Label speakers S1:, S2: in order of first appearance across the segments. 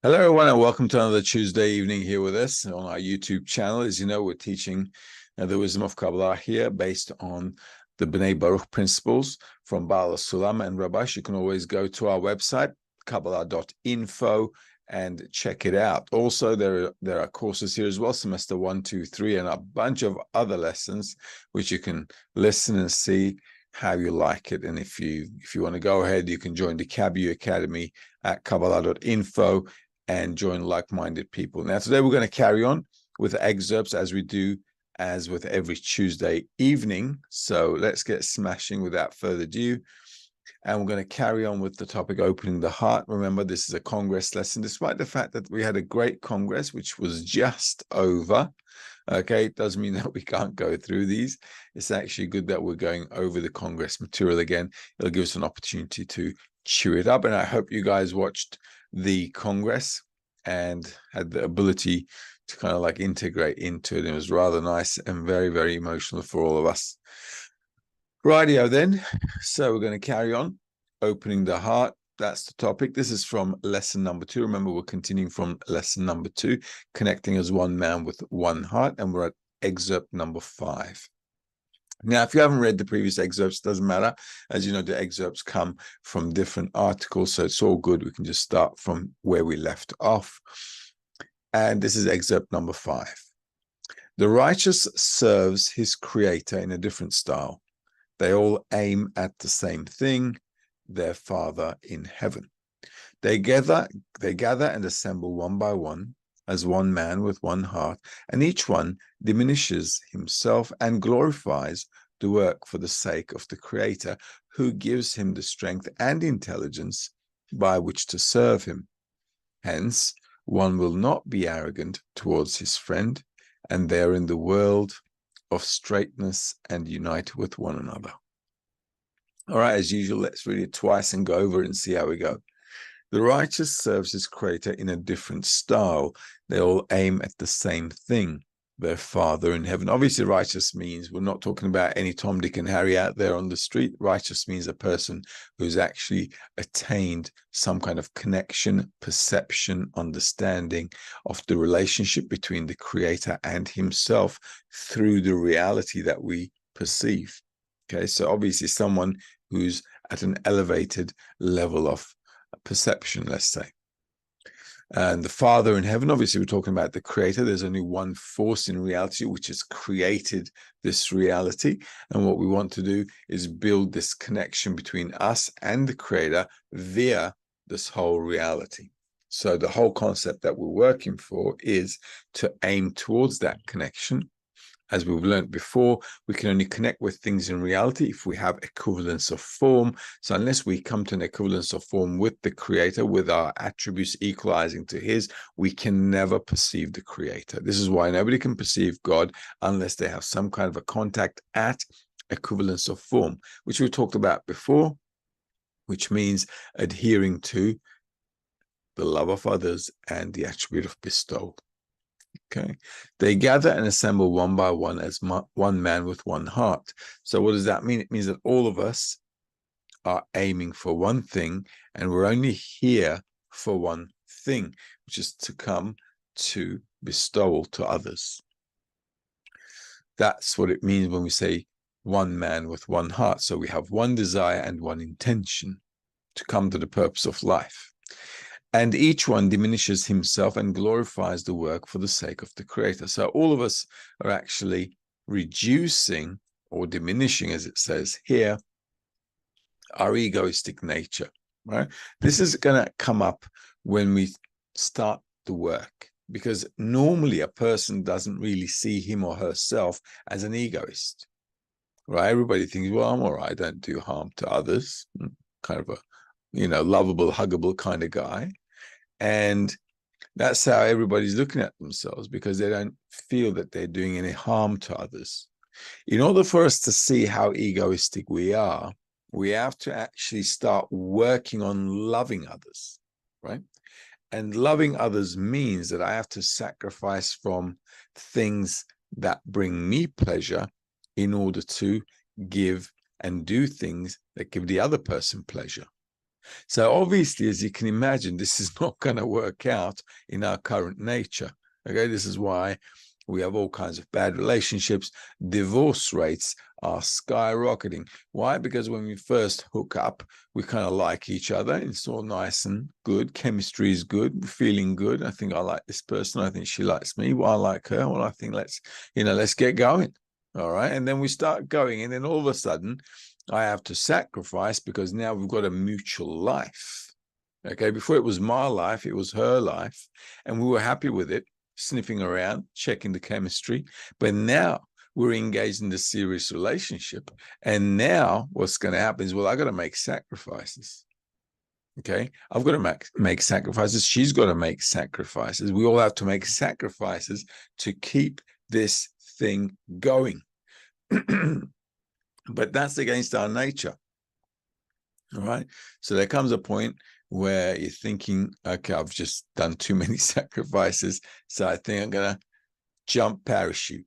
S1: Hello, everyone, and welcome to another Tuesday evening here with us on our YouTube channel. As you know, we're teaching the wisdom of Kabbalah here based on the B'nai Baruch principles from Baal Sulam and Rabash. You can always go to our website, Kabbalah.info, and check it out. Also, there are courses here as well, semester 1, 2, 3, and a bunch of other lessons, which you can listen and see how you like it. And if you want to go ahead, you can join the Kabu Academy at Kabbalah.info and join like-minded people. Now, today we're going to carry on with excerpts as we do as with every Tuesday evening. So let's get smashing without further ado. And we're going to carry on with the topic, opening the heart. Remember, this is a Congress lesson, despite the fact that we had a great Congress, which was just over. Okay, it doesn't mean that we can't go through these. It's actually good that we're going over the Congress material again. It'll give us an opportunity to chew it up. And I hope you guys watched the Congress and had the ability to kind of like integrate into it. It was rather nice and very, very emotional for all of us. Rightio then. So we're going to carry on. Opening the heart. That's the topic. This is from lesson number 2. Remember, we're continuing from lesson number 2, connecting as one man with one heart. And we're at excerpt number 5. Now, if you haven't read the previous excerpts, it doesn't matter. As you know, the excerpts come from different articles, so it's all good. We can just start from where we left off. And this is excerpt number 5. The righteous serves his creator in a different style. They all aim at the same thing, their Father in heaven. They gather and assemble one by one, as one man with one heart, and each one diminishes himself and glorifies the work for the sake of the Creator, who gives him the strength and intelligence by which to serve him. Hence, one will not be arrogant towards his friend, and they are in the world of straightness and unite with one another. All right, as usual, let's read it twice and go over it and see how we go. The righteous serves his Creator in a different style. They all aim at the same thing, their Father in heaven. Obviously, righteous means we're not talking about any Tom, Dick, and Harry out there on the street. Righteous means a person who's actually attained some kind of connection, perception, understanding of the relationship between the Creator and himself through the reality that we perceive. Okay, so obviously someone who's at an elevated level of perception, let's say. And the Father in heaven, obviously we're talking about the Creator. There's only one force in reality which has created this reality, and what we want to do is build this connection between us and the Creator via this whole reality. So the whole concept that we're working for is to aim towards that connection. As we've learned before, we can only connect with things in reality if we have equivalence of form. So unless we come to an equivalence of form with the Creator, with our attributes equalizing to his, we can never perceive the Creator. This is why nobody can perceive God unless they have some kind of a contact at equivalence of form, which we talked about before, which means adhering to the love of others and the attribute of bestowal. Okay, they gather and assemble one by one as one man with one heart. So what does that mean? It means that all of us are aiming for one thing, and we're only here for one thing, which is to come to bestowal to others. That's what it means when we say one man with one heart. So we have one desire and one intention to come to the purpose of life. And each one diminishes himself and glorifies the work for the sake of the Creator. So all of us are actually reducing or diminishing, as it says here, our egoistic nature, right? This is going to come up when we start the work, because normally a person doesn't really see him or herself as an egoist, right? Everybody thinks, well, I'm all right, I don't do harm to others, kind of a, lovable, huggable kind of guy. And That's how everybody's looking at themselves, because they don't feel that they're doing any harm to others. In order for us to see how egoistic we are, we have to actually start working on loving others, right? And loving others means that I have to sacrifice from things that bring me pleasure in order to give and do things that give the other person pleasure. So obviously, as you can imagine, this is not going to work out in our current nature. Okay, this is why we have all kinds of bad relationships. Divorce rates are skyrocketing. Why? Because when we first hook up, we kind of like each other. It's all nice and good. Chemistry is good. We're feeling good. I think I like this person. I think she likes me. Well, I like her. Well, I think let's get going. All right. And then we start going. And then all of a sudden, I have to sacrifice, because now we've got a mutual life. Okay. Before it was my life, it was her life. And we were happy with it, sniffing around, checking the chemistry. But now we're engaged in this serious relationship. And now what's going to happen is, well, I got to make sacrifices. Okay. I've got to make sacrifices. She's got to make sacrifices. We all have to make sacrifices to keep this thing going. But that's against our nature. All right. So there comes a point where you're thinking, okay, I've just done too many sacrifices, so I think I'm going to jump parachute.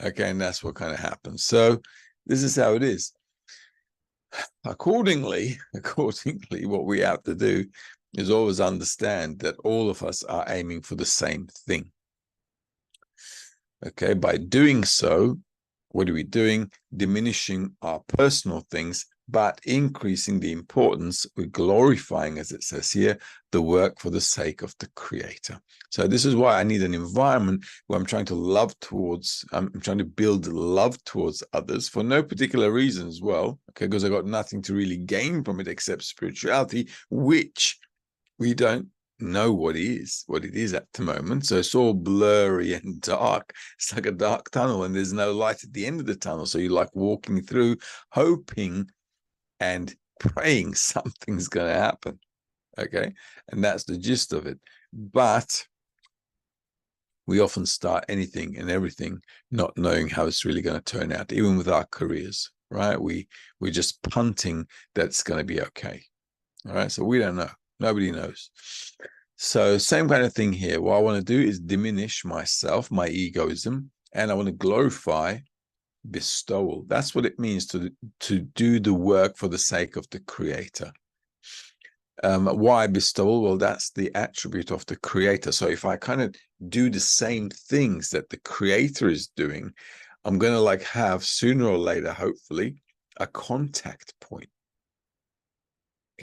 S1: Okay. And that's what kind of happens. So this is how it is. Accordingly, what we have to do is always understand that all of us are aiming for the same thing. Okay. By doing so, what are we doing? Diminishing our personal things, but increasing the importance. We're glorifying, as it says here, the work for the sake of the Creator. So this is why I need an environment where I'm trying to build love towards others for no particular reason as well, okay, because I got nothing to really gain from it except spirituality, which we don't know what it is at the moment. So it's all blurry and dark. It's like a dark tunnel, and there's no light at the end of the tunnel. So you're like walking through, hoping and praying something's going to happen. Okay. And that's the gist of it. But we often start anything and everything not knowing how it's really going to turn out, even with our careers, right? We're just punting that's going to be okay. All right. So we don't know. Nobody knows. So same kind of thing here. What I want to do is diminish myself, my egoism, and I want to glorify bestowal. That's what it means to do the work for the sake of the Creator. Why bestowal? Well, that's the attribute of the Creator. So if I kind of do the same things that the Creator is doing, I'm going to have sooner or later, hopefully, a contact point.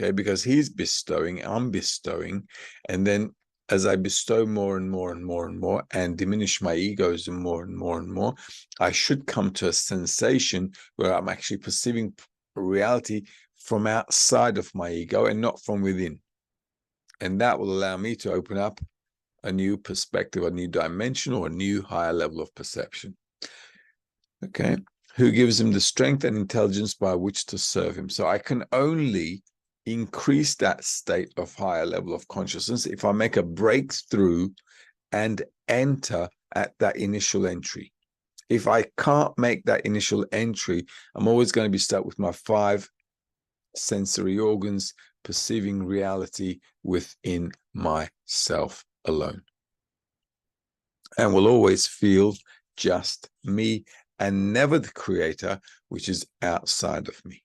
S1: Okay, because he's bestowing, I'm bestowing, and then as I bestow more and more and more and more and diminish my egoism more and more and more, I should come to a sensation where I'm actually perceiving reality from outside of my ego and not from within. And that will allow me to open up a new perspective, a new dimension, or a new higher level of perception. Okay, who gives him the strength and intelligence by which to serve him. So I can only increase that state of higher level of consciousness if I make a breakthrough and enter at that initial entry. If I can't make that initial entry, I'm always going to be stuck with my 5 sensory organs, perceiving reality within myself alone. And will always feel just me and never the Creator, which is outside of me.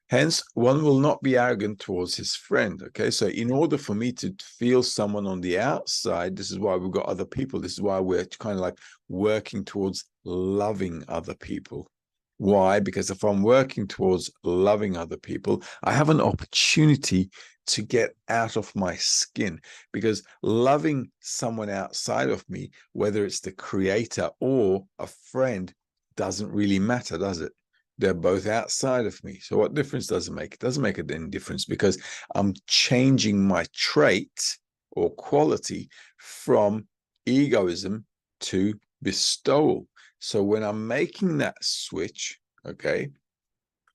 S1: Hence, one will not be arrogant towards his friend. Okay, so in order for me to feel someone on the outside, this is why we've got other people. This is why we're kind of like working towards loving other people. Why? Because if I'm working towards loving other people, I have an opportunity to get out of my skin, because loving someone outside of me, whether it's the Creator or a friend, doesn't really matter, does it? They're both outside of me. So what difference does it make? It doesn't make any difference, because I'm changing my trait or quality from egoism to bestowal. So when I'm making that switch, okay,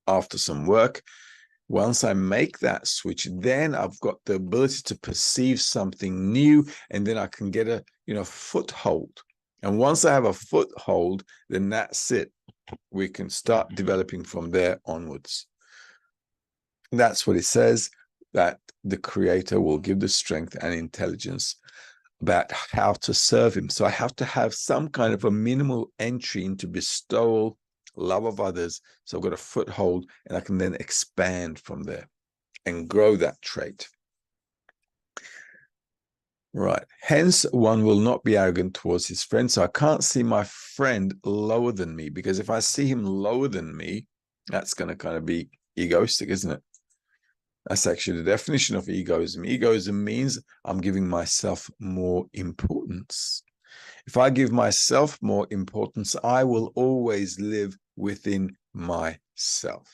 S1: after some work, Once I make that switch, then I've got the ability to perceive something new, and then I can get a foothold. And once I have a foothold, then that's it. We can start developing from there onwards. That's what it says, that the Creator will give the strength and intelligence about how to serve him. So I have to have some kind of a minimal entry into bestowal, love of others. So I've got a foothold, and I can then expand from there and grow that trait. Right. Hence, one will not be arrogant towards his friend. So I can't see my friend lower than me, because if I see him lower than me, that's going to kind of be egoistic, isn't it? That's actually the definition of egoism. Egoism means I'm giving myself more importance. If I give myself more importance, I will always live within myself.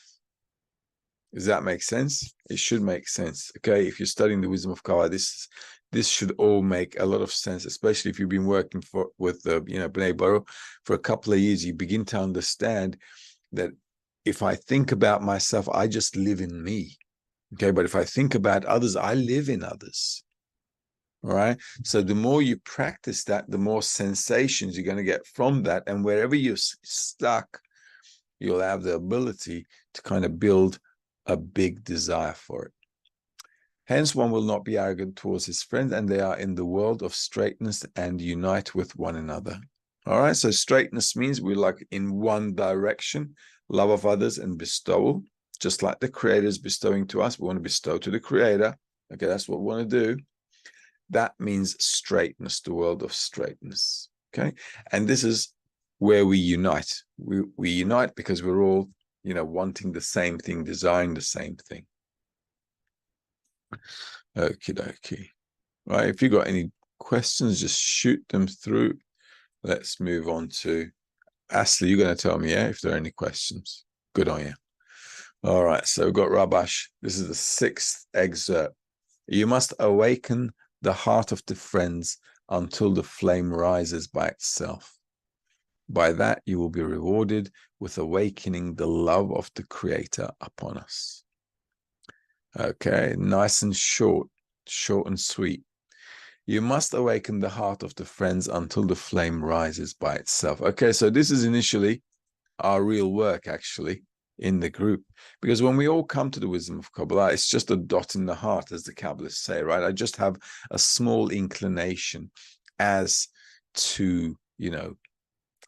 S1: Does that make sense? It should make sense. Okay, if you're studying the wisdom of Kabbalah, this should all make a lot of sense, especially if you've been working with B'nai Baruch for a couple of years. You begin to understand that if I think about myself, I just live in me. Okay, but if I think about others, I live in others. All right. So the more you practice that, the more sensations you're going to get from that. And wherever you're stuck, you'll have the ability to kind of build a big desire for it. Hence, one will not be arrogant towards his friends, and they are in the world of straightness and unite with one another. All right. So straightness means we're like in one direction, love of others and bestowal. Just like the Creator is bestowing to us, we want to bestow to the Creator. Okay, that's what we want to do. That means straightness, the world of straightness. Okay, and this is where we unite. We unite because we're all, wanting the same thing, desiring the same thing. Okie dokie. Right, if you got any questions, just shoot them through. Let's move on to Ashley. You're going to tell me, if there are any questions. Good on you. All right, so we've got Rabash. This is the 6th excerpt. You must awaken the heart of the friends until the flame rises by itself. By that, you will be rewarded with awakening the love of the Creator upon us. Okay, nice and short and sweet. You must awaken the heart of the friends until the flame rises by itself. Okay, so this is initially our real work, actually, in the group, because when we all come to the wisdom of Kabbalah, it's just a dot in the heart, as the Kabbalists say, right? I just have a small inclination as to,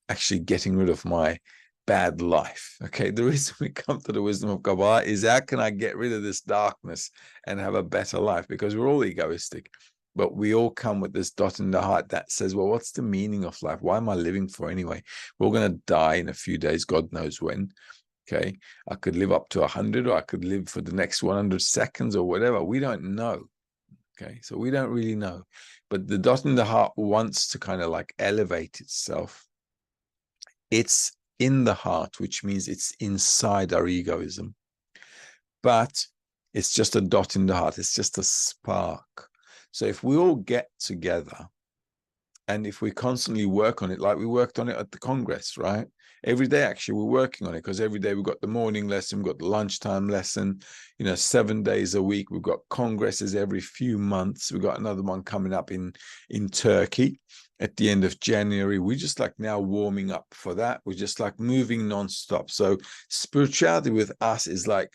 S1: actually getting rid of my bad life. Okay, the reason we come to the wisdom of Kabbalah is how can I get rid of this darkness and have a better life? Because we're all egoistic, but we all come with this dot in the heart that says, well, what's the meaning of life? Why am I living for anyway? We're going to die in a few days, God knows when. Okay, I could live up to 100, or I could live for the next 100 seconds or whatever. We don't know. Okay, so we don't really know. But the dot in the heart wants to kind of like elevate itself. It's in the heart, which means it's inside our egoism. But it's just a dot in the heart. It's just a spark. So if we all get together, and if we constantly work on it, like we worked on it at the Congress, right? Every day, actually, we're working on it, because every day we've got the morning lesson, we've got the lunchtime lesson, 7 days a week. We've got congresses every few months. We've got another one coming up in Turkey at the end of January. We're just like now warming up for that. We're just like moving nonstop. So spirituality with us is like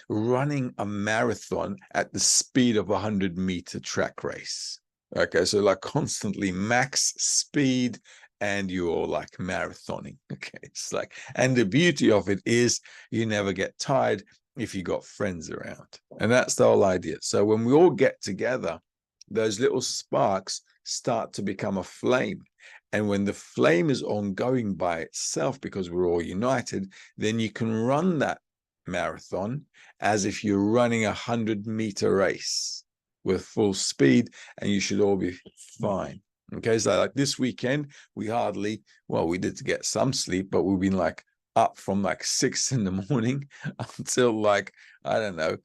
S1: running a marathon at the speed of a 100-meter track race. Okay, so like constantly max speed, and you're like marathoning. Okay, it's like, and the beauty of it is you never get tired if you got friends around. And that's the whole idea. So when we all get together, those little sparks start to become a flame. And when the flame is ongoing by itself, because we're all united, then you can run that marathon as if you're running a 100-meter race with full speed, and you should all be fine. Okay, so like this weekend, we did get some sleep, but we've been like up from like 6 in the morning until like, I don't know,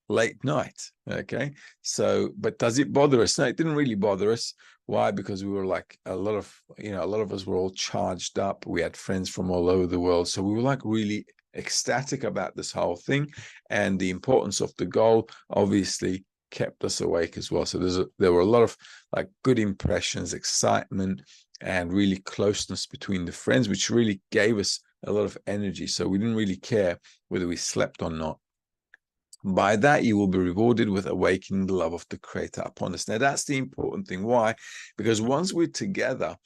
S1: late night. Okay, so, but does it bother us? No, it didn't really bother us. Why? Because we were like a lot of us were all charged up. We had friends from all over the world, so we were like really ecstatic about this whole thing, and the importance of the goal obviously kept us awake as well. So there were a lot of like good impressions, excitement, and really closeness between the friends, which really gave us a lot of energy. So we didn't really care whether we slept or not. By that, you will be rewarded with awakening the love of the Creator upon us. Now, that's the important thing. Why? Because once we're together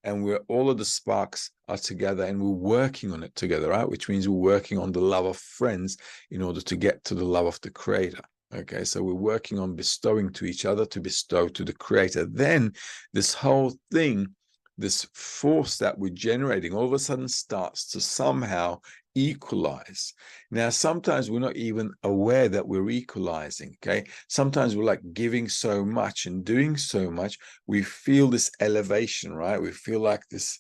S1: and all of the sparks are together and we're working on it together, right? Which means we're working on the love of friends in order to get to the love of the Creator. Okay, so we're working on bestowing to each other to bestow to the Creator. Then this whole thing, this force that we're generating, all of a sudden starts to somehow equalize. Now, sometimes we're not even aware that we're equalizing, okay? Sometimes we're like giving so much and doing so much, we feel this elevation, right? We feel like this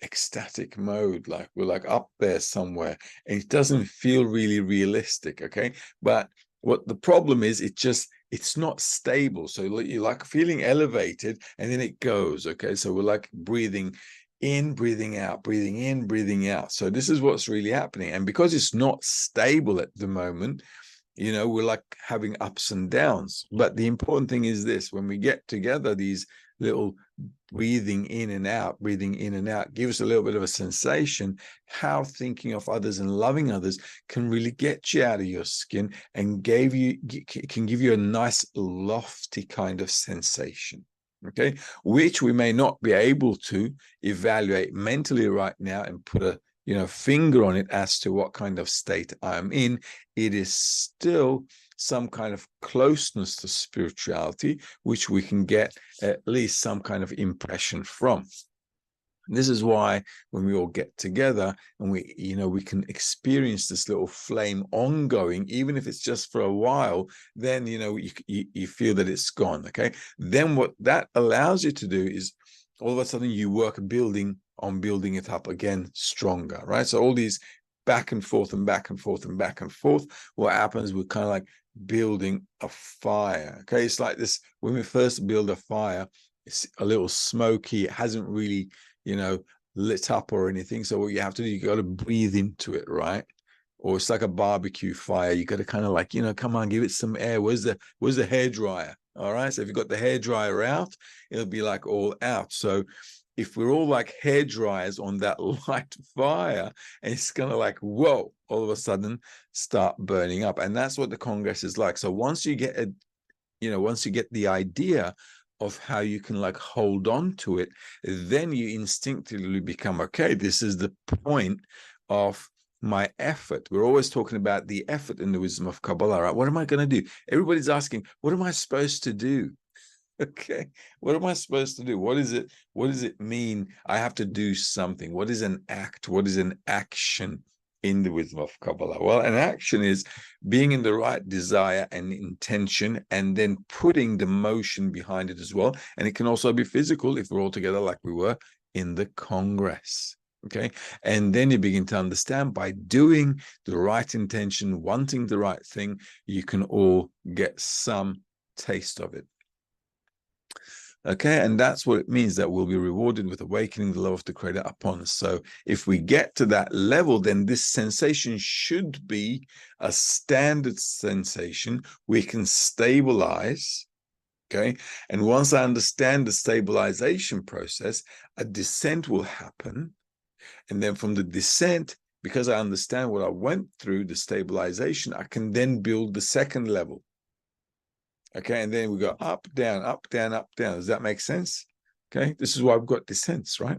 S1: ecstatic mode, like we're like up there somewhere, and it doesn't feel really realistic, okay? But what the problem is, it's not stable. So you're like feeling elevated and then it goes, okay? So we're like breathing in, breathing out, breathing in, breathing out. So this is what's really happening. And because it's not stable at the moment, you know, we're like having ups and downs. But the important thing is this: when we get together, these little breathing in and out give us a little bit of a sensation how thinking of others and loving others can really get you out of your skin and can give you a nice lofty kind of sensation, okay, which we may not be able to evaluate mentally right now and put a finger on it as to what kind of state I'm in. It is still some kind of closeness to spirituality, which we can get at least some kind of impression from. And this is why when we all get together and we can experience this little flame ongoing, even if it's just for a while, then, you feel that it's gone, okay? Then what that allows you to do is all of a sudden you work building it up again stronger, right? So all these back and forth and back and forth and back and forth, what happens, we're kind of like building a fire, okay? It's like this, when we first build a fire, it's a little smoky, it hasn't really lit up or anything. So what you have to do, you got to breathe into it, right? Or it's like a barbecue fire. You got to kind of like, come on, give it some air. Where's the hairdryer? All right. So if you've got the hairdryer out, it'll be like all out. So if we're all like hairdryers on that light fire, and it's kind of like, whoa, all of a sudden start burning up. And that's what the Congress is like. So once you get the idea of how you can like hold on to it, then you instinctively become, okay, this is the point of my effort. We're always talking about the effort in the wisdom of Kabbalah, right? What am I going to do? Everybody's asking, what am I supposed to do? Okay, what am I supposed to do? What does it mean? I have to do something. What is an act? What is an action in the wisdom of Kabbalah? Well, an action is being in the right desire and intention, and then putting the motion behind it as well. And it can also be physical if we're all together like we were in the Congress. Okay, and then you begin to understand, by doing the right intention, wanting the right thing, you can all get some taste of it. Okay, and that's what it means, that we'll be rewarded with awakening the love of the Creator upon us. So if we get to that level, then this sensation should be a standard sensation we can stabilize. Okay, and once I understand the stabilization process, a descent will happen. And then from the descent, because I understand what I went through, the stabilization, I can then build the second level. Okay, and then we go up, down, up, down, up, down. Does that make sense? Okay, this is why I've got descents, right?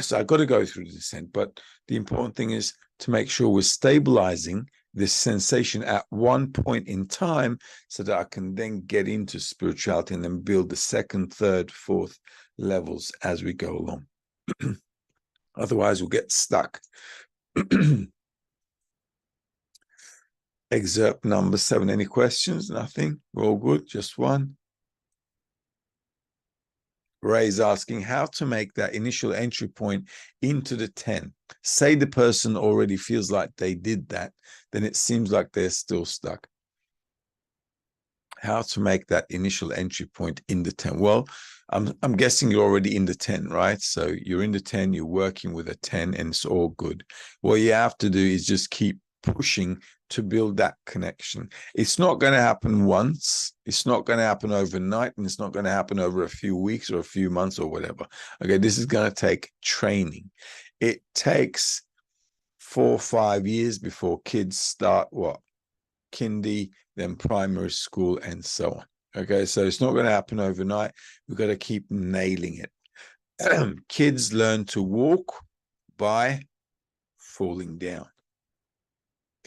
S1: So I've got to go through the descent, but the important thing is to make sure we're stabilizing this sensation at one point in time so that I can then get into spirituality and then build the second, third, fourth levels as we go along. Otherwise, we'll get stuck. Excerpt number 7. Any questions? Nothing? We're all good? Just one? Ray's asking how to make that initial entry point into the 10. Say the person already feels like they did that, then it seems like they're still stuck. how to make that initial entry point in the 10. Well, I'm guessing you're already in the 10, right? So you're in the 10, you're working with a 10, and it's all good. What you have to do is just keep pushing to build that connection. It's not going to happen once. It's not going to happen overnight, and it's not going to happen over a few weeks or a few months or whatever. Okay, this is going to take training. It takes 4 or 5 years before kids start what? Kindy, then primary school, and so on. Okay, so it's not going to happen overnight. We've got to keep nailing it. Kids learn to walk by falling down.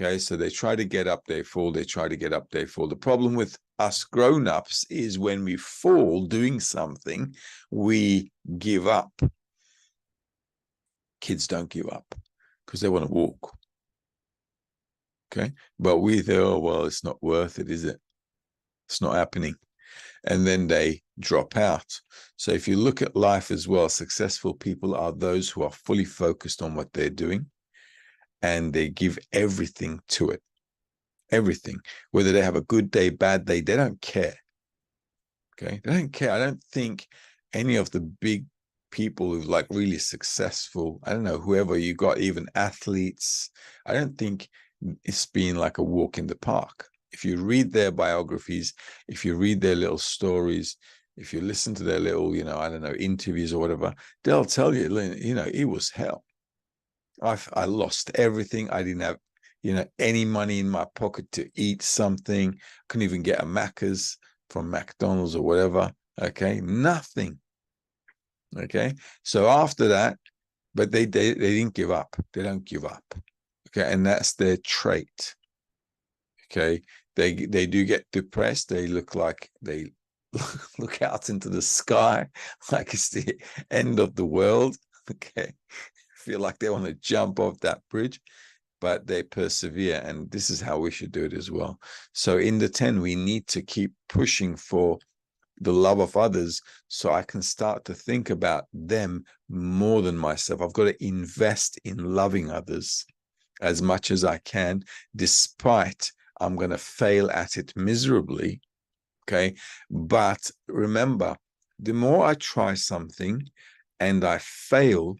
S1: Okay, so they try to get up, they fall, they try to get up, they fall. The problem with us grown-ups is when we fall doing something, we give up. Kids don't give up because they want to walk. Okay, but we think, oh, well, it's not worth it, is it? It's not happening. And then they drop out. So if you look at life as well, successful people are those who are fully focused on what they're doing, and they give everything to it. Everything. Whether they have a good day, bad day, they don't care. Okay, they don't care. I don't think any of the big people who've like really successful, I don't know, whoever you got, even athletes, I don't think it's been like a walk in the park. If you read their biographies, if you read their little stories, if you listen to their little, I don't know, interviews or whatever, they'll tell you, it was hell. I lost everything. I didn't have, any money in my pocket to eat something. Couldn't even get a Macca's from McDonald's or whatever. Okay, nothing. Okay, so after that, but they didn't give up. They don't give up. Okay, and that's their trait. Okay, they do get depressed. They look like they look out into the sky like it's the end of the world. Okay, feel like they want to jump off that bridge, but they persevere, and this is how we should do it as well. So in the 10, we need to keep pushing for the love of others, so I can start to think about them more than myself. I've got to invest in loving others as much as I can, despite I'm going to fail at it miserably. Okay, but remember, the more I try something and I fail,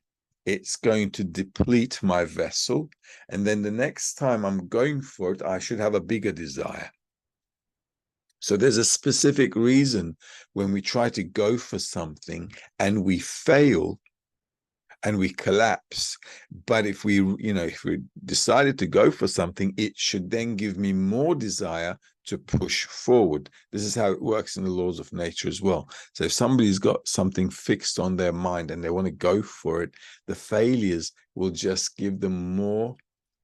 S1: it's going to deplete my vessel, and then the next time I'm going for it, I should have a bigger desire. So there's a specific reason when we try to go for something and we fail and we collapse. But if we decided to go for something, it should then give me more desire to push forward. This is how it works in the laws of nature as well. So if somebody's got something fixed on their mind and they want to go for it, the failures will just give them more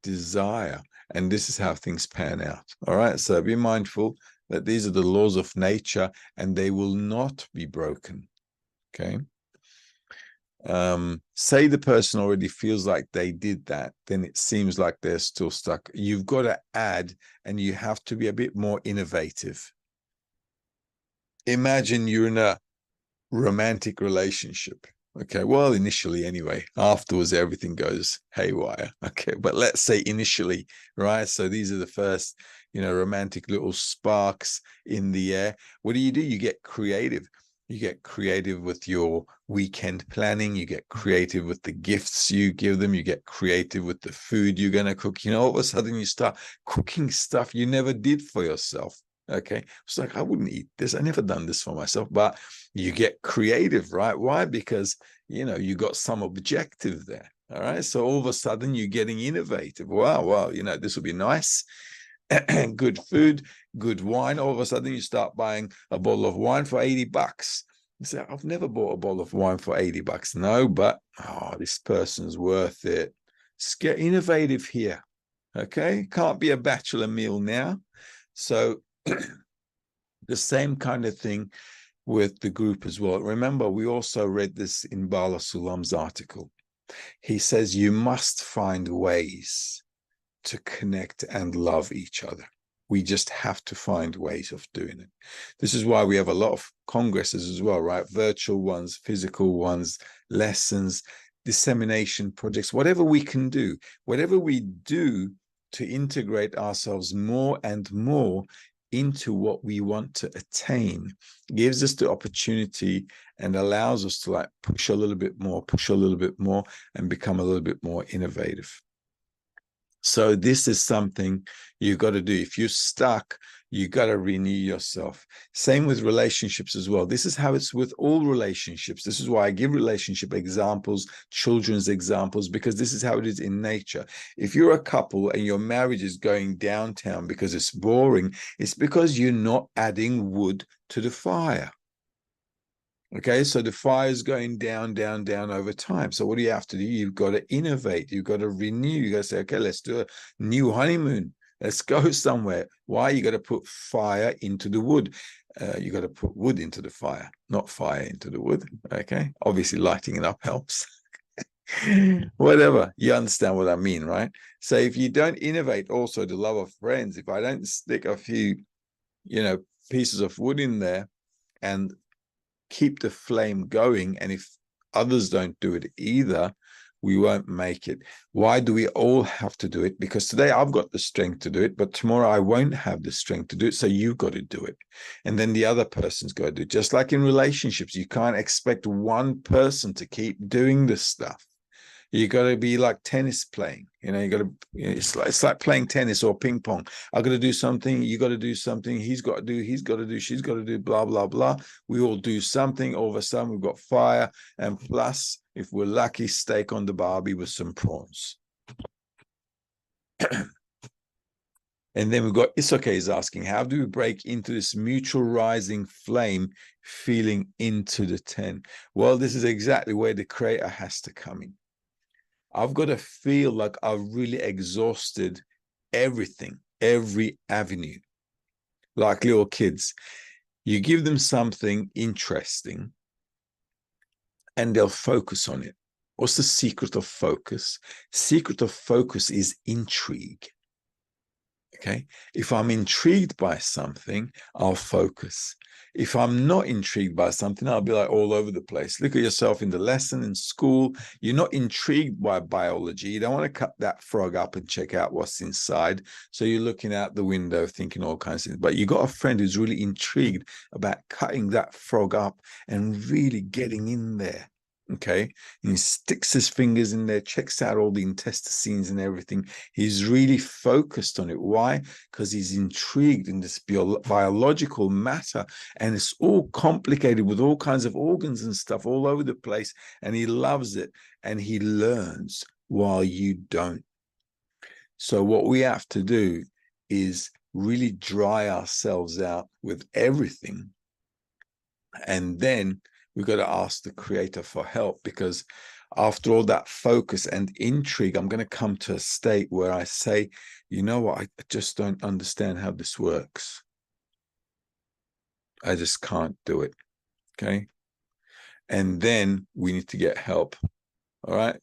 S1: desire. And this is how things pan out. All right, so be mindful that these are the laws of nature and they will not be broken. Okay. Say the person already feels like they did that, then it seems like they're still stuck. You've got to add, and you have to be a bit more innovative. Imagine you're in a romantic relationship. Okay, well, initially anyway, afterwards everything goes haywire. Okay, but let's say initially, right? So these are the first, romantic little sparks in the air. What do? You get creative. You get creative with your weekend planning. You get creative with the gifts you give them. You get creative with the food you're going to cook. All of a sudden you start cooking stuff you never did for yourself. Okay, it's like, I wouldn't eat this. I never done this for myself, but you get creative, right? Why? Because, you got some objective there. All right. So all of a sudden you're getting innovative. Wow. This will be nice. Good food, good wine. All of a sudden you start buying a bottle of wine for $80. You say, I've never bought a bottle of wine for $80. No, but this person's worth it. Let's get innovative here. Okay, can't be a bachelor meal now. So the same kind of thing with the group as well. Remember, we also read this in Bala Sulam's article. He says you must find ways to connect and love each other. We just have to find ways of doing it. This is why we have a lot of congresses as well, right? Virtual ones, physical ones, lessons, dissemination projects, whatever we can do, whatever we do to integrate ourselves more and more, it will create a into what we want to attain, gives us the opportunity and allows us to like push a little bit more, and become a little bit more innovative. So this is something you got to do. If you're stuck, you got to renew yourself. Same with relationships as well. This is how it's with all relationships. This is why I give relationship examples, children's examples, because this is how it is in nature. If you're a couple and your marriage is going downtown because it's boring, it's because you're not adding wood to the fire. Okay, so the fire is going down, down, down over time. So what do you have to do? You've got to innovate. You've got to renew. You got to say, okay, let's do a new honeymoon. Let's go somewhere. Why? You got to put fire into the wood. You got to put wood into the fire, not fire into the wood. Okay, obviously lighting it up helps. Whatever, you understand what I mean, right? So if you don't innovate, also the love of friends, if I don't stick a few, pieces of wood in there and keep the flame going, and if others don't do it either, we won't make it. Why do we all have to do it? Because today I've got the strength to do it, but tomorrow I won't have the strength to do it, so you've got to do it. And then the other person's got to do it. Just like in relationships, you can't expect one person to keep doing this stuff. You got to be like tennis playing, you got to, it's like playing tennis or ping pong. I got to do something. You got to do something. He's got to do, she's got to do, blah, blah, blah. We all do something. All of a sudden we've got fire. And plus, if we're lucky, steak on the barbie with some prawns. And then we've got Isoke is asking, how do we break into this mutual rising flame, feeling into the 10? Well, this is exactly where the creator has to come in. I've got to feel like I've really exhausted everything, every avenue. Like little kids, you give them something interesting and they'll focus on it. What's the secret of focus? Secret of focus is intrigue. Okay, if I'm intrigued by something, I'll focus. If I'm not intrigued by something, I'll be like all over the place. Look at yourself in the lesson, in school. You're not intrigued by biology. You don't want to cut that frog up and check out what's inside. So you're looking out the window thinking all kinds of things. But you got a friend who's really intrigued about cutting that frog up and really getting in there. Okay, and he sticks his fingers in there, checks out all the intestines and everything. He's really focused on it. Why? Because he's intrigued in this biological matter, and it's all complicated with all kinds of organs and stuff all over the place, and he loves it, and he learns while you don't. So what we have to do is really dry ourselves out with everything, and then we've got to ask the creator for help, because after all that focus and intrigue, I'm going to come to a state where I say, you know what, I just don't understand how this works. I just can't do it. Okay. And then we need to get help. All right.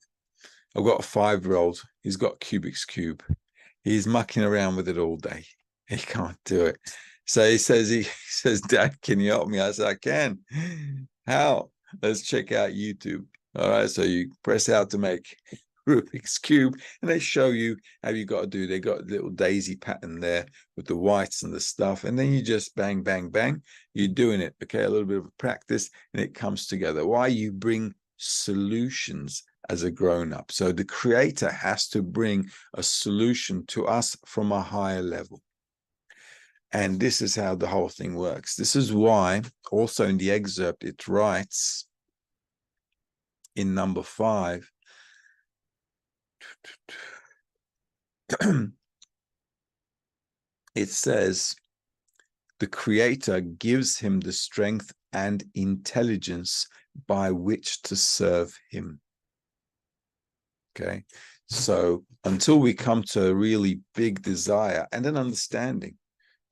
S1: I've got a 5-year-old. He's got Rubik's Cube. He's mucking around with it all day. He can't do it. So he says, Dad, can you help me? I said, I can. How? Let's check out YouTube. All right, so you press out to make Rubik's Cube, and they show you how you got to do. They got a little daisy pattern there with the whites and the stuff, and then you just bang, bang, bang. You're doing it, okay? A little bit of practice, and it comes together. Why? You bring solutions as a grown-up. So the creator has to bring a solution to us from a higher level. And this is how the whole thing works. This is why also in the excerpt, it writes in number 5, it says, the creator gives him the strength and intelligence by which to serve him. Okay. So until we come to a really big desire and an understanding,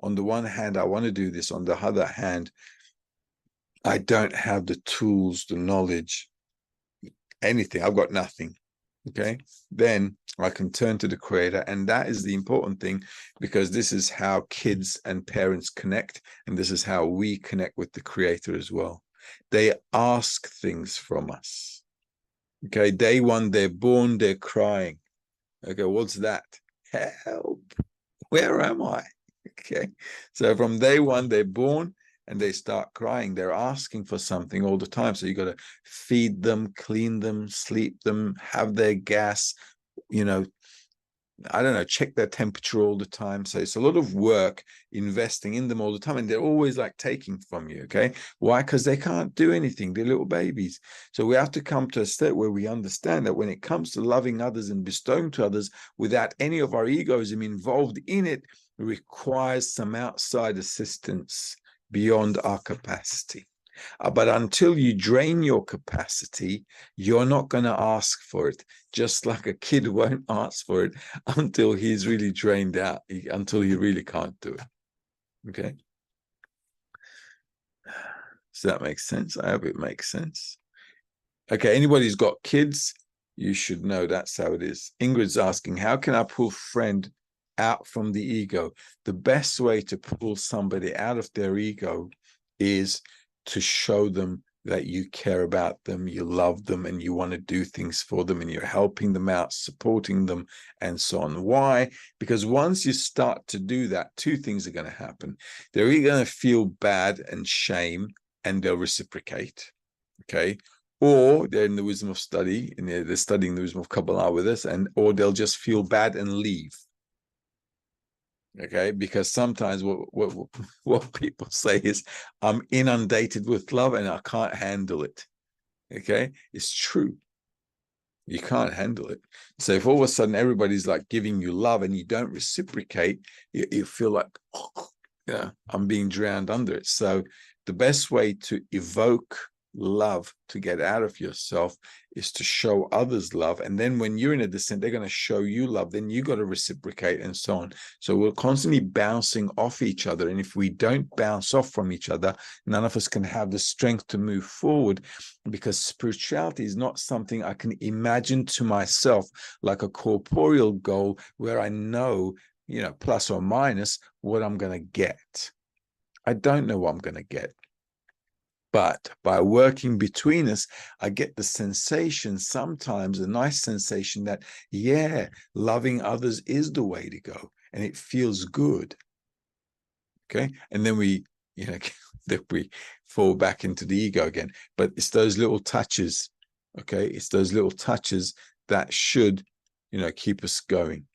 S1: on the one hand, I want to do this. On the other hand, I don't have the tools, the knowledge, anything. I've got nothing. Okay. Then I can turn to the creator. And that is the important thing, because this is how kids and parents connect. And this is how we connect with the creator as well. They ask things from us. Okay. Day one, they're born, they're crying. Okay. What's that? Help. Where am I? Okay. So from day one, they're born and they start crying. They're asking for something all the time. So you got to feed them, clean them, sleep them, have their gas, you know, I don't know, check their temperature all the time. So it's a lot of work investing in them all the time. And they're always like taking from you. Okay. Why? Because they can't do anything. They're little babies. So we have to come to a state where we understand that when it comes to loving others and bestowing to others without any of our egoism involved in it, requires some outside assistance beyond our capacity. But until you drain your capacity, you're not going to ask for it. Just like a kid won't ask for it until he's really drained out, until he really can't do it. Okay. Does that make sense? I hope it makes sense. Okay. Anybody who's got kids, you should know that's how it is. Ingrid's asking, how can I pull friend out from the ego? The best way to pull somebody out of their ego is to show them that you care about them, you love them, and you want to do things for them, and you're helping them out, supporting them, and so on. Why? Because once you start to do that, two things are going to happen. They're either going to feel bad and shame, and they'll reciprocate, okay? Or they're in the wisdom of study, and they're studying the wisdom of Kabbalah with us, or they'll just feel bad and leave. Okay, because sometimes what people say is, I'm inundated with love and I can't handle it. Okay, it's true. You can't handle it. So if all of a sudden everybody's like giving you love and you don't reciprocate, you feel like, oh, yeah, I'm being drowned under it. So the best way to evoke love to get out of yourself is to show others love. And then when you're in a descent, they're going to show you love. Then you got to reciprocate and so on. So we're constantly bouncing off each other. And if we don't bounce off from each other, none of us can have the strength to move forward, because spirituality is not something I can imagine to myself like a corporeal goal where I know, you know, plus or minus what I'm going to get. I don't know what I'm going to get. But by working between us, I get the sensation, sometimes a nice sensation that, yeah, loving others is the way to go. And it feels good. Okay. And then we, you know, that we fall back into the ego again. But it's those little touches. Okay. It's those little touches that should, you know, keep us going.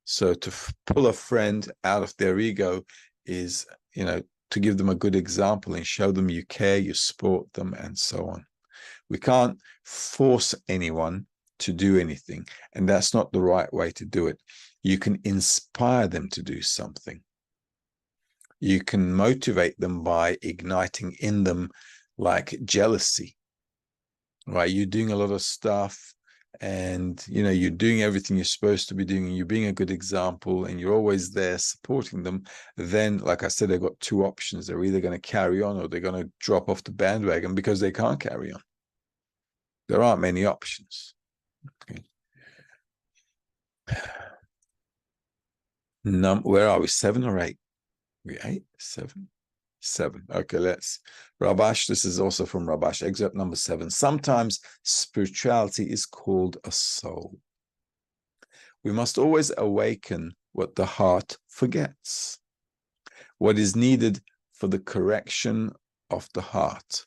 S1: So to pull a friend out of their ego is, you know, to give them a good example and show them you care, you support them, and so on. We can't force anyone to do anything, and that's not the right way to do it. You can inspire them to do something. You can motivate them by igniting in them like jealousy, right? You're doing a lot of stuff, and you know you're doing everything you're supposed to be doing, and you're being a good example, and you're always there supporting them. Then, like I said, they've got two options. They're either going to carry on or they're going to drop off the bandwagon because they can't carry on. There aren't many options. Okay. Where are we? 7 or 8? We 8? 7? 7. Okay, let's. Rabash, this is also from Rabash, excerpt number 7. Sometimes spirituality is called a soul. We must always awaken what the heart forgets, what is needed for the correction of the heart,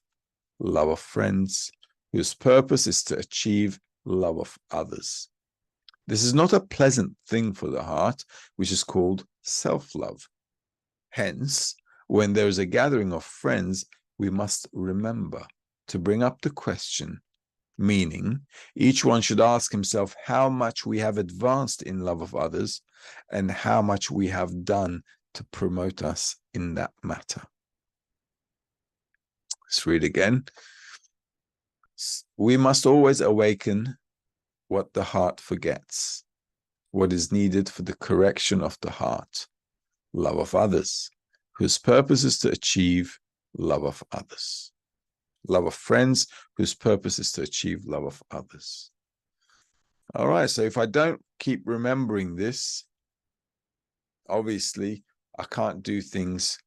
S1: love of friends, whose purpose is to achieve love of others. This is not a pleasant thing for the heart, which is called self-love. Hence, when there is a gathering of friends, we must remember to bring up the question, meaning each one should ask himself how much we have advanced in love of others and how much we have done to promote us in that matter. Let's read again. We must always awaken what the heart forgets, what is needed for the correction of the heart, love of others, whose purpose is to achieve love of others. Love of friends, whose purpose is to achieve love of others. All right, so if I don't keep remembering this, obviously I can't do things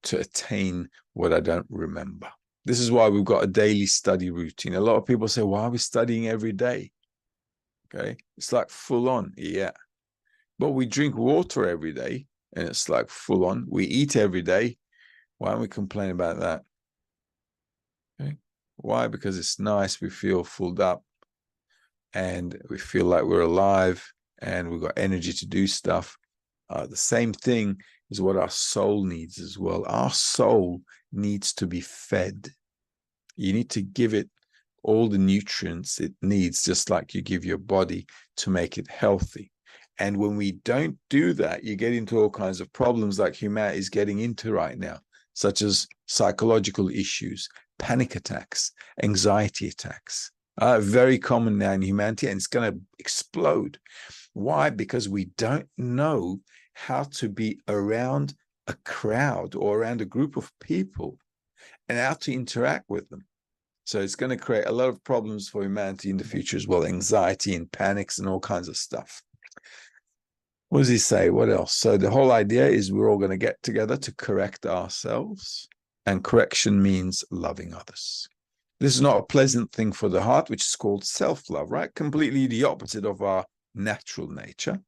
S1: to attain what I don't remember. This is why we've got a daily study routine. A lot of people say, why are we studying every day? Okay, it's like full on, yeah. But we drink water every day. and it's like full on. We eat every day. Why don't we complain about that? Okay. Why? Because it's nice. We feel filled up and we feel like we're alive and we've got energy to do stuff. The same thing is what our soul needs as well. Our soul needs to be fed. You need to give it all the nutrients it needs, just like you give your body to make it healthy. And when we don't do that, you get into all kinds of problems like humanity is getting into right now, such as psychological issues, panic attacks, anxiety attacks. Very common now in humanity, and it's going to explode. Why? Because we don't know how to be around a crowd or around a group of people and how to interact with them. So it's going to create a lot of problems for humanity in the future as well, anxiety and panics and all kinds of stuff. What does he say? What else? So the whole idea is we're all going to get together to correct ourselves, and correction means loving others. This is not a pleasant thing for the heart, which is called self-love, right? Completely the opposite of our natural nature.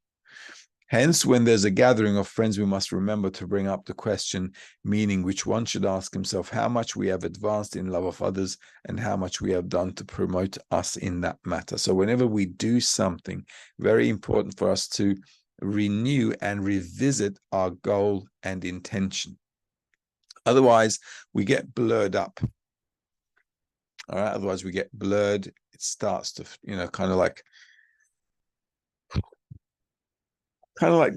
S1: Hence, when there's a gathering of friends, we must remember to bring up the question, meaning which one should ask himself how much we have advanced in love of others and how much we have done to promote us in that matter. So whenever we do something, very important for us to renew and revisit our goal and intention. Otherwise, we get blurred up. All right. Otherwise, we get blurred. It starts to, kind of like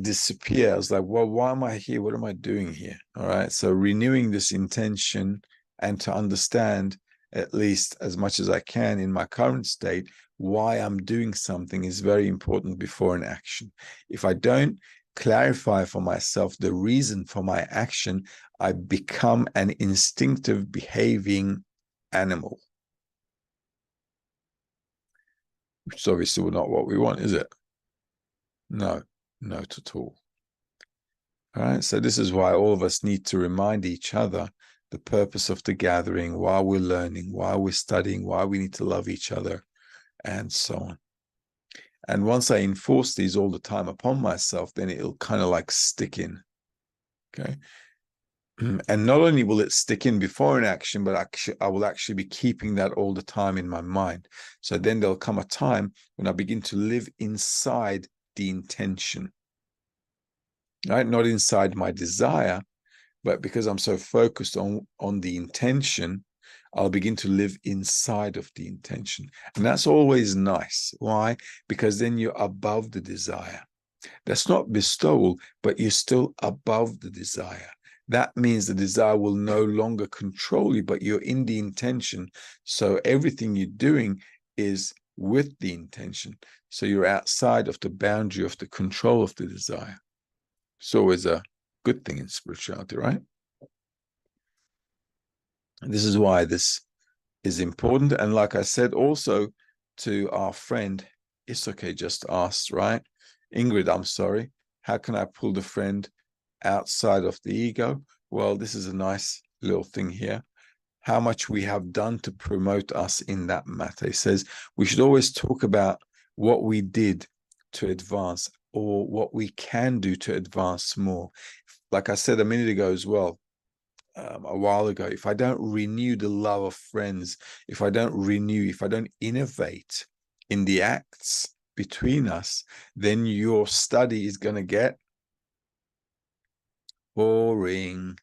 S1: disappear. I was like, well, why am I here? What am I doing here? All right. So renewing this intention and to understand, at least as much as I can in my current state, why I'm doing something is very important before an action. If I don't clarify for myself the reason for my action, I become an instinctive behaving animal, which is obviously not what we want, is it? No, not at all. All right, so this is why all of us need to remind each other the purpose of the gathering, why we're learning, why we're studying, why we need to love each other, and so on. And once I enforce these all the time upon myself, then it'll kind of like stick in. Okay. And not only will it stick in before an action, but I will actually be keeping that all the time in my mind. So then there'll come a time when I begin to live inside the intention, right? Not inside my desire, but because I'm so focused on the intention, I'll begin to live inside of the intention. And that's always nice. Why? Because then you're above the desire. That's not bestowal, but you're still above the desire. That means the desire will no longer control you, but you're in the intention. So everything you're doing is with the intention. So you're outside of the boundary of the control of the desire. It's always a good thing in spirituality, right? And this is why this is important. And like I said, also to our friend, it's okay, just ask, right? Ingrid, I'm sorry. How can I pull the friend outside of the ego? Well, this is a nice little thing here. How much we have done to promote us in that matter. It says we should always talk about what we did to advance or what we can do to advance more. Like I said a minute ago as well, a while ago, if I don't renew the love of friends, if I don't innovate in the acts between us, then your study is going to get boring.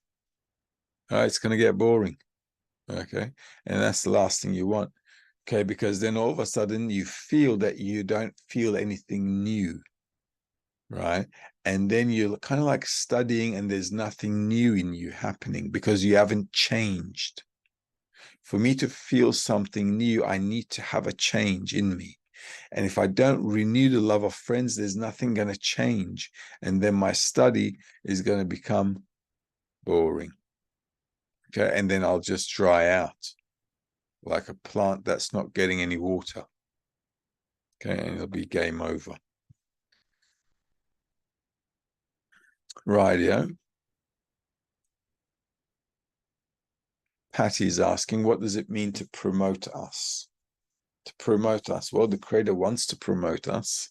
S1: All right, it's going to get boring. Okay. And that's the last thing you want. Okay. Because then all of a sudden you feel that you don't feel anything new. Right. And then you're kind of like studying and there's nothing new in you happening because you haven't changed. For me to feel something new, I need to have a change in me. And if I don't renew the love of friends, there's nothing going to change. And then my study is going to become boring. Okay. And then I'll just dry out like a plant that's not getting any water. Okay. And it'll be game over. Rightio. Patty's asking, what does it mean to promote us? To promote us? Well, the Creator wants to promote us.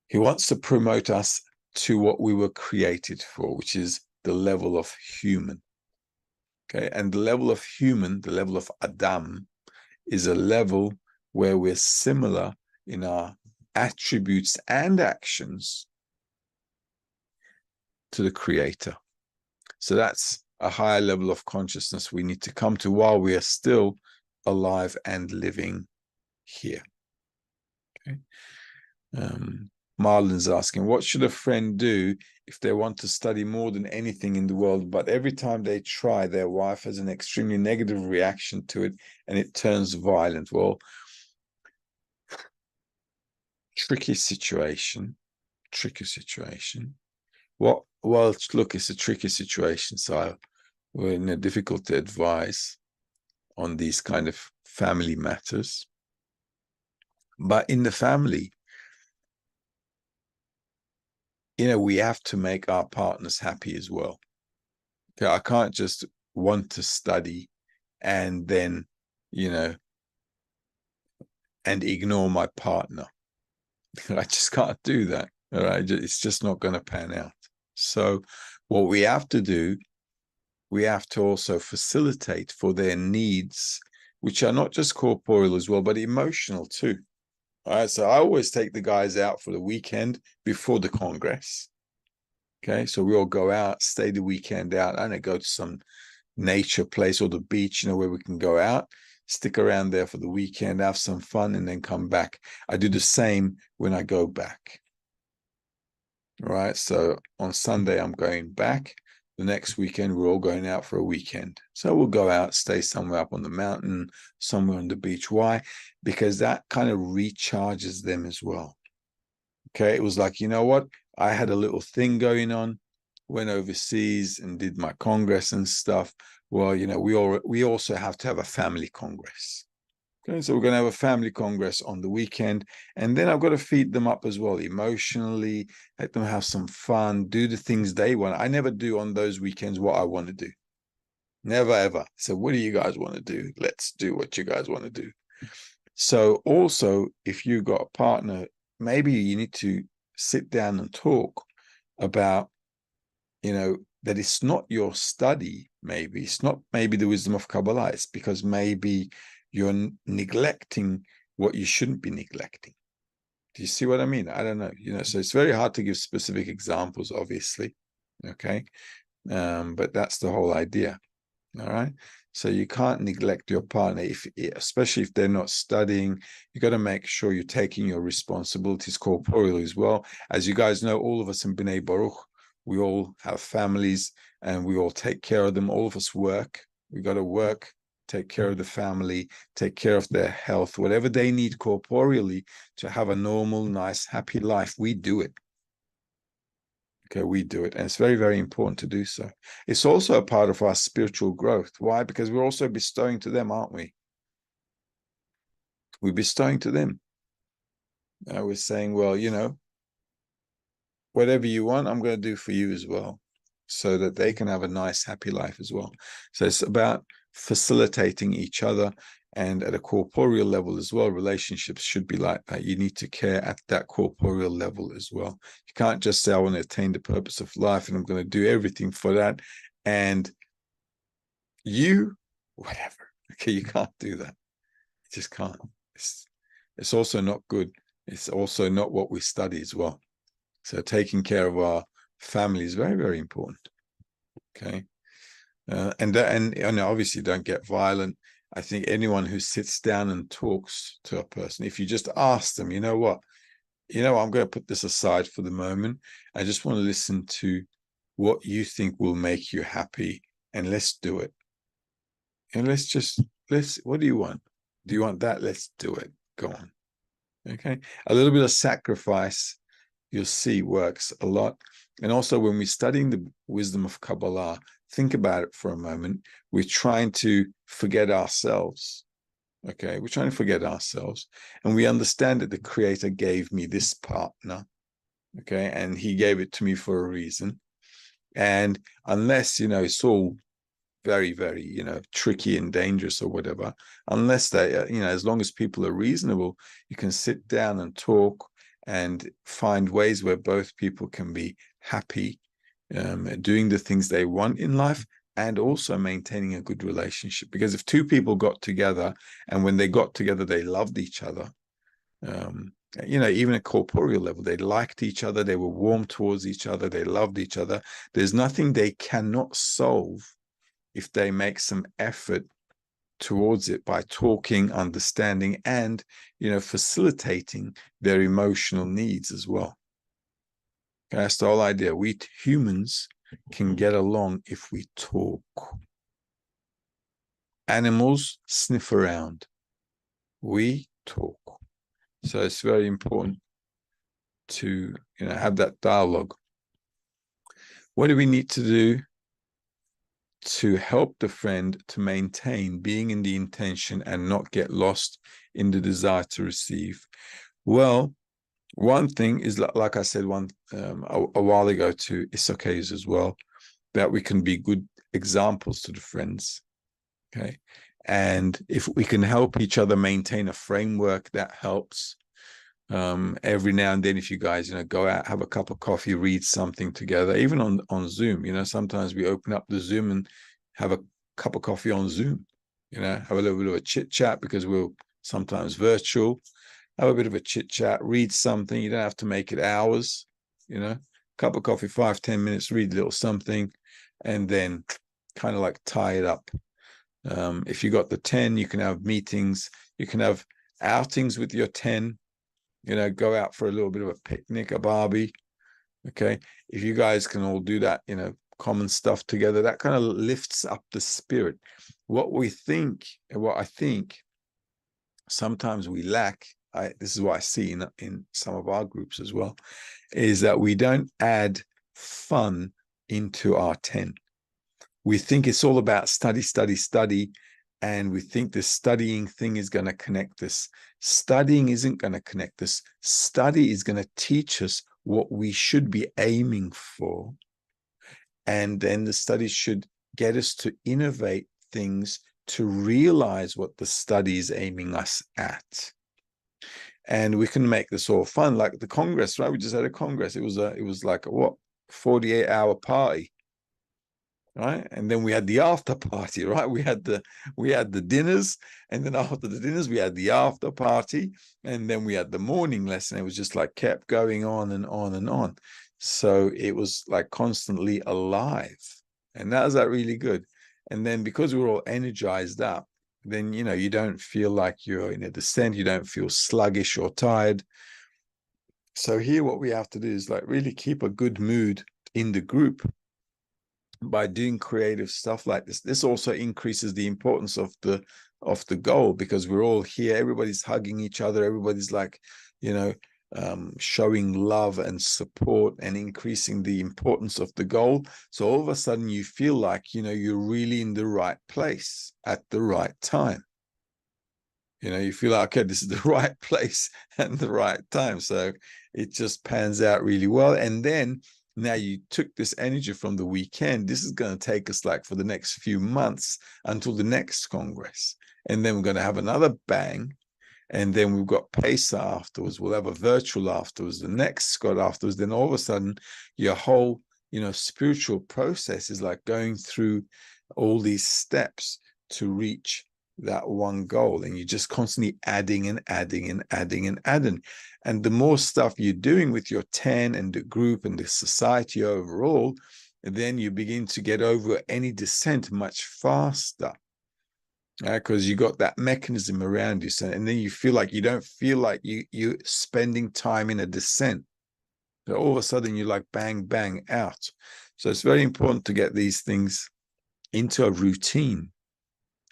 S1: He wants to promote us to what we were created for, which is the level of human. Okay, and the level of human, the level of Adam, is a level where we're similar in our attributes and actions to the Creator. So that's a higher level of consciousness we need to come to while we are still alive and living here. Okay. Marlon's asking, what should a friend do if they want to study more than anything in the world, but every time they try, their wife has an extremely negative reaction to it and it turns violent? Well, tricky situation. Well, look, it's a tricky situation, so we're difficult to advise on these kind of family matters. But in the family, we have to make our partners happy as well. Okay, I can't just want to study and then, and ignore my partner. I just can't do that. All right, it's just not going to pan out. So what we have to do, we have to also facilitate for their needs, which are not just corporeal as well, but emotional too. All right, so I always take the guys out for the weekend before the Congress. Okay, so we all go out, stay the weekend out, and I go to some nature place or the beach, where we can go out, stick around there for the weekend, have some fun, and then come back. I do the same when I go back. All right, so on Sunday, I'm going back. The next weekend, we're all going out for a weekend. So we'll go out, stay somewhere up on the mountain, somewhere on the beach. Why? Because that kind of recharges them as well. Okay, it was like, you know what? I had a little thing going on, went overseas and did my congress and stuff. Well, we also have to have a family congress. Okay, so we're going to have a family congress on the weekend, and then I've got to feed them up as well emotionally, let them have some fun, do the things they want. I never do on those weekends what I want to do. Never, ever. So what do you guys want to do? Let's do what you guys want to do. So also, if you've got a partner, maybe you need to sit down and talk about, that it's not your study, maybe. It's not maybe the wisdom of Kabbalah. It's because maybe you're neglecting what you shouldn't be neglecting. Do you see what I mean? I don't know. So it's very hard to give specific examples, obviously. Okay. But that's the whole idea. All right. So you can't neglect your partner, especially if they're not studying. You got to make sure you're taking your responsibilities corporeally as well. As you guys know, all of us in B'nai Baruch, we all have families and we all take care of them. All of us work. We got to work, take care of the family, take care of their health, whatever they need corporeally to have a normal, nice, happy life. We do it. Okay, we do it. And it's very, very important to do so. It's also a part of our spiritual growth. Why? Because we're also bestowing to them, aren't we? We're bestowing to them. We're saying, well, whatever you want, I'm going to do for you as well, so that they can have a nice, happy life as well. So it's about facilitating each other. And at a corporeal level as well, relationships should be like that. You need to care at that corporeal level as well. You can't just say, I want to attain the purpose of life and I'm going to do everything for that. And whatever. Okay, you can't do that. You just can't. It's also not good. It's also not what we study as well. So taking care of our family is very, very important. Okay. And obviously don't get violent. I think anyone who sits down and talks to a person, if you just ask them, you know what, I'm going to put this aside for the moment. I just want to listen to what you think will make you happy, and let's do it. And what do you want? Do you want that? Let's do it. Go on. Okay. A little bit of sacrifice, you'll see, works a lot. And also when we're studying the wisdom of Kabbalah, think about it for a moment. We're trying to forget ourselves. Okay, we're trying to forget ourselves. And we understand that the Creator gave me this partner. Okay, and he gave it to me for a reason. And unless, it's all very, very, tricky and dangerous or whatever, unless they, as long as people are reasonable, you can sit down and talk and find ways where both people can be happy, doing the things they want in life, and also maintaining a good relationship. Because if two people got together, and when they got together, they loved each other, even at corporeal level, they liked each other, they were warm towards each other, they loved each other. There's nothing they cannot solve if they make some effort towards it by talking, understanding, and facilitating their emotional needs as well. Okay, that's the whole idea. We humans can get along if we talk. Animals sniff around. We talk. So it's very important to have that dialogue. What do we need to do to help the friend to maintain being in the intention and not get lost in the desire to receive? Well, one thing is, like I said a while ago to Isokes as well, that we can be good examples to the friends. Okay. And if we can help each other maintain a framework, that helps. Every now and then, if you guys go out, have a cup of coffee, read something together, even on Zoom, sometimes we open up the Zoom and have a cup of coffee on Zoom, have a little bit of a chit chat, because we're sometimes virtual. Have a bit of a chit chat, read something. You don't have to make it hours, cup of coffee, 5-10 minutes, read a little something, and then kind of like tie it up. If you got the 10, you can have meetings, you can have outings with your 10, go out for a little bit of a picnic, a barbie. Okay. If you guys can all do that, common stuff together, that kind of lifts up the spirit. What I think sometimes we lack, this is what I see in some of our groups as well, is that we don't add fun into our 10. We think it's all about study, study, study, and we think the studying thing is going to connect us. Studying isn't going to connect us. Study is going to teach us what we should be aiming for. And then the study should get us to innovate things to realize what the study is aiming us at. And we can make this all fun, like the Congress, right? We just had a Congress. It was like a 48-hour party. Right, and then we had the after party. Right, we had the dinners, and then after the dinners we had the after party, and then we had the morning lesson. It was just like kept going on and on and on. So it was like constantly alive, and that was really good. And then because we're all energized up, then you don't feel like you're in a descent. You don't feel sluggish or tired. So here, what we have to do is like really keep a good mood in the group by doing creative stuff like this. This also increases the importance of the goal, because we're all here, everybody's hugging each other, everybody's like showing love and support and increasing the importance of the goal. So all of a sudden you feel like you're really in the right place at the right time. You feel like, okay, this is the right place and the right time. So it just pans out really well. And then now you took this energy from the weekend. This is going to take us like for the next few months until the next Congress. And then we're going to have another bang. And then we've got Pesa afterwards. We'll have a virtual afterwards, the next Scott afterwards. Then all of a sudden, your whole, spiritual process is like going through all these steps to reach that one goal. And you're just constantly adding and adding and adding and adding. And the more stuff you're doing with your 10 and the group and the society overall, then you begin to get over any dissent much faster. Because you got that mechanism around you. So, and then you feel like you don't feel like you're spending time in a descent. So all of a sudden you're like bang, bang out. So it's very important to get these things into a routine,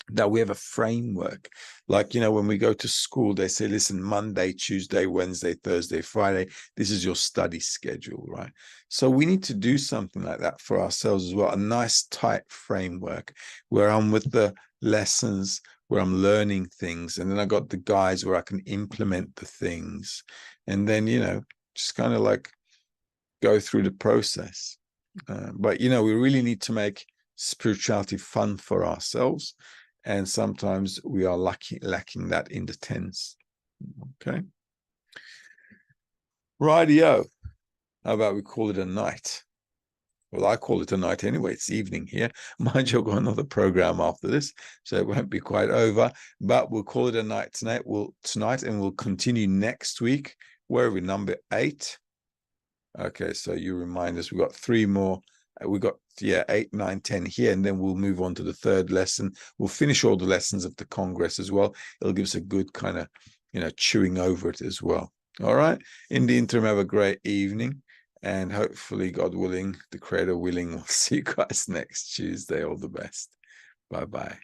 S1: that we have a framework. Like, when we go to school, they say, listen, Monday, Tuesday, Wednesday, Thursday, Friday, this is your study schedule, right? So we need to do something like that for ourselves as well. A nice tight framework where I'm with the lessons, where I'm learning things. And then I got the guides where I can implement the things. And then, just kind of like go through the process. But, we really need to make spirituality fun for ourselves. And sometimes we are lacking that in the 10s. Okay. Rightio. How about we call it a night? Well, I call it a night anyway. It's evening here. Mind you, I've got another program after this, so it won't be quite over. But we'll call it a night tonight. And we'll continue next week. Where are we? Number 8. Okay, so you remind us. We've got 3 more. We got 8, 9, 10 here, and then we'll move on to the 3rd lesson. We'll finish all the lessons of the Congress as well. It'll give us a good kind of, chewing over it as well. All right. In the interim, have a great evening. And hopefully, God willing, the Creator willing, we'll see you guys next Tuesday. All the best. Bye-bye.